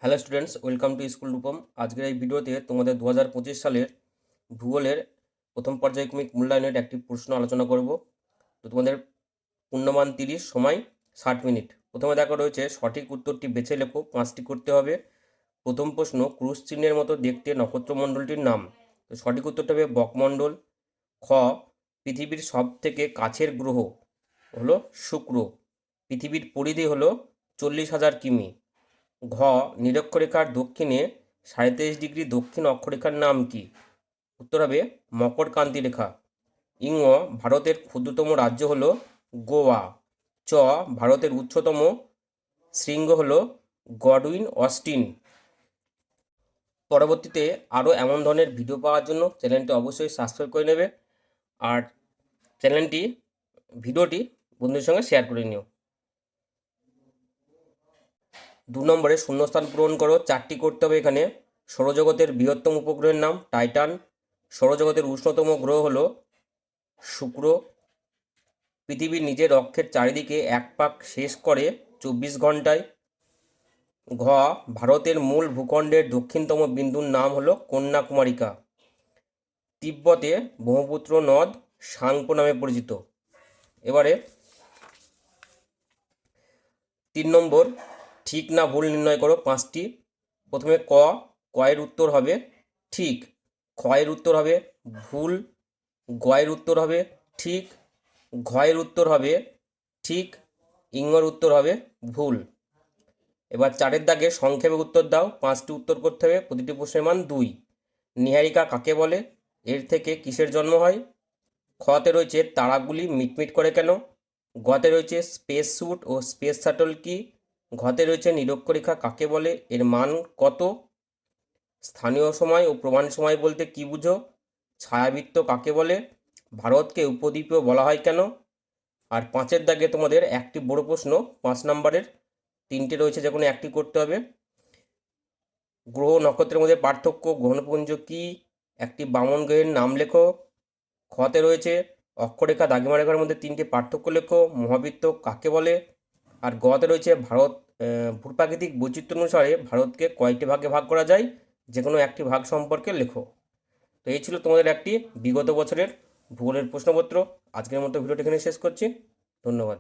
Hello students, welcome to school Rupam. আজকের এই ভিডিওতে তোমাদের 2025 সালের ভূগোলের প্রথম পর্যায়ক্রমিক মূল্যায়নের একটি প্রশ্ন আলোচনা করব। তো তোমাদের পূর্ণমান 30, সময় 60 মিনিট। প্রথমে দেখা রয়েছে সঠিক উত্তরটি বেছে লেখো, 5টি করতে হবে। প্রথম প্রশ্ন, ক্রুশ চিহ্নের মতো দেখতে নক্ষত্রমণ্ডলটির নাম। তো সঠিক উত্তরটা হবে বকমণ্ডল। খ, পৃথিবীর সব থেকে কাছের গ্রহ হলো শুক্র। পৃথিবীর পরিধি হলো 40,000 কিমি। ঘ, নিরক্ষরেখার দক্ষিণে 23.5 ডিগ্রি দক্ষিণ অক্ষরেখার নাম কি? উত্তর হবে মকরকান্তি রেখা। ইঙ, ভারতের ক্ষুদ্রতম রাজ্য হলো গোয়া। চ, ভারতের উচ্চতম শৃঙ্গ হলো গডউইন অস্টিন। পরবর্তীতে আরও এমন ধরনের ভিডিও পাওয়ার জন্য চ্যানেলটি অবশ্যই সাবস্ক্রাইব করে নেবে, আর ভিডিওটি বন্ধুদের সঙ্গে শেয়ার করে নিও। 2 নম্বরে শূন্যস্থান পূরণ করো। 4টি করতে হবে এখানে। সৌরজগতের বৃহত্তম উপগ্রহের নাম টাইটান। সৌরজগতের উষ্ণতম গ্রহ হলো শুক্র। পৃথিবীর নিজের অক্ষের চারিদিকে এক পাক শেষ করে 24 ঘন্টায়। ঘ, ভারতের মূল ভূখণ্ডের দক্ষিণতম বিন্দুর নাম হলো কন্যাকুমারিকা। তিব্বতে ব্রহ্মপুত্র নদ সাংপো নামে পরিচিত। এবারে 3 নম্বর, ঠিক না ভুল নির্ণয় করো 5টি। প্রথমে কয়ের উত্তর হবে ঠিক, ক্ষয়ের উত্তর হবে ভুল, গয়ের উত্তর হবে ঠিক, ঘয়ের উত্তর হবে ঠিক, ইঙর উত্তর হবে ভুল। এবার 4 দাগে সংক্ষেপে উত্তর দাও। 5টি উত্তর করতে হবে, প্রতিটি প্রশ্নের মান 2। নীহারিকা কাকে বলে? এর থেকে কিসের জন্ম হয়? খতে রয়েছে তারাগুলি মিটমিট করে কেন? গতে রয়েছে স্পেস স্যুট ও স্পেস শাটল কি? ঘতে রয়েছে নিরক্ষরেখা কাকে বলে? এর মান কত? স্থানীয় সময় ও প্রমাণ সময় বলতে কি বুঝো? ছায়াবৃত্ত কাকে বলে? ভারতকে উপদ্বীপীয় বলা হয় কেন? আর 5 দাগে তোমাদের একটি বড় প্রশ্ন, 5 নম্বরের 3টে রয়েছে, যে কোনো একটি করতে হবে। গ্রহ নক্ষত্রের মধ্যে পার্থক্য, গ্রহণপুঞ্জ কি? একটি বামন গ্রহের নাম লেখো। খতে রয়েছে অক্ষরেখা দ্রাঘিমা রেখার মধ্যে 3টি পার্থক্য লেখো। মহাবৃত্ত কাকে বলে? আর গতে রয়েছে ভূপ্রাকৃতিক বৈচিত্র্য অনুসারে ভারতকে কয়টি ভাগে ভাগ করা যায়? যে কোনো একটি ভাগ সম্পর্কে লেখো। তো এই ছিল তোমাদের একটি বিগত বছরের ভূগোলের প্রশ্নপত্র। আজকের মতো ভিডিওটি এখানে শেষ করছি। ধন্যবাদ।